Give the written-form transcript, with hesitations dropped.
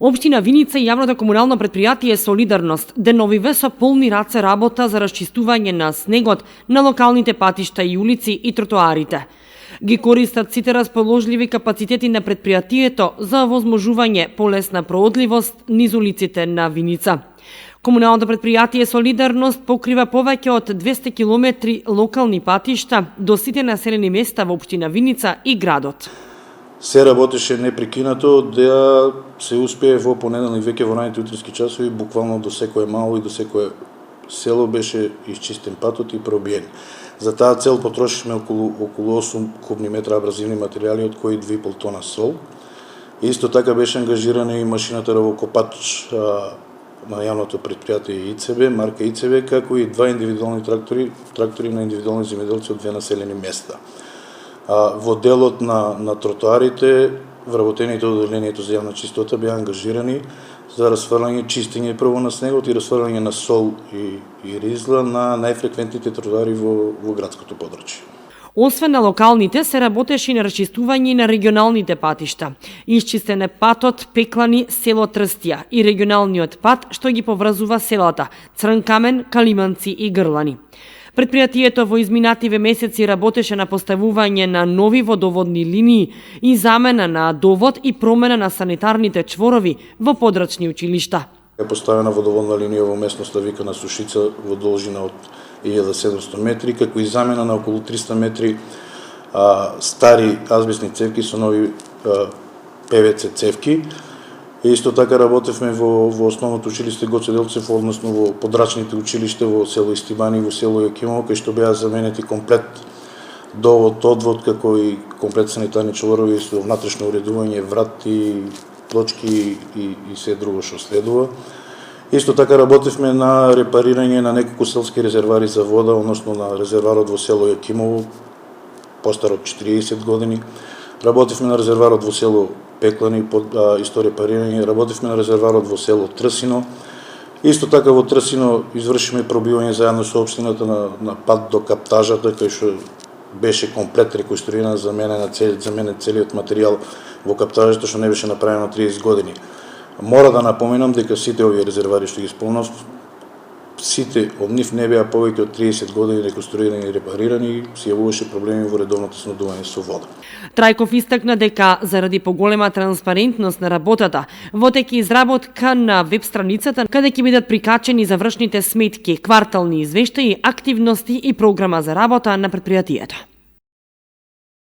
Општина Виница и јавното комунално предпријатие Солидарност деновиве со полни раце работа за расчистување на снегот на локалните патишта и улици и тротоарите. Ги користат сите расположливи капацитети на предпријатието за овозможување полесна проодливост низ улиците на Виница. Комуналното предпријатие Солидарност покрива повеќе од 200 километри локални патишта до сите населени места во општина Виница и градот. Се работеше непрекинато да се успее во понеделник веќе во раните утрински часови буквално до секое мало и до секое село беше исчистен патот и пробиен. За таа цел потрошивме околу 8 кубни метра абразивни материјали, од кои 2,5 тона сол. Исто така беше ангажирана и машината равокопач на јавното предпријатие ИЦБ, марка ИЦБ, како и 2 индивидуални трактори на индивидуални земјоделци од 2 населени места. Во делот на тротоарите, вработените од одделението за јавна чистота беа ангажирани за расфрлање, чистење прво на снегот и расфрлање на сол и ризла на најфреквентните тротоари во градското подрачје. Освен на локалните, се работеше и на расчистување на регионалните патишта. Исчистен е патот Пеклани село Трстија и регионалниот пат што ги поврзува селата Црнкамен, Калиманци и Грлани. Предпријатието во изминативе месеци работеше на поставување на нови водоводни линии и замена на довод и промена на санитарните чворови во подрачни училишта. Е поставена водоводна линија во местноста викана Сушица во должина од 1700 метри, како и замена на околу 300 метри стари азбестни цевки со нови ПВЦ цевки. Исто така работевме во основното училиште Гоце Делчев, односно во подрачните училишта во село Истибани и во село Јакимово, кај што беа заменети комплет довод, одвод, како и комплет санитарни чворови со внатрешно уредување, врати, плочки и се друго што следува. Исто така работевме на репарирање на неколку селски резервари за вода, односно на резерварот во село Јакимово, постар од 40 години. Работевме на резерварот во село Пеклани, исто репарирање. Работевме на резерварот во село Трсино. Исто така во Трсино извршиме пробивање заедно со општината на пат до каптажата, кај што беше комплет реконструиран, заменен целиот материјал во каптажата, што не беше направено 30 години. Мора да напоменам дека сите овие резервари што ги спомнав, сите од нив не беа повеќе од 30 години реконструирани и репарирани и се јавуваше проблеми во редовното снабдување со вода. Трајков истакна дека заради поголема транспарентност на работата, во тек изработка на веб страницата каде ќе бидат прикачени завршните сметки, квартални извештаи, активности и програма за работа на предпријатието.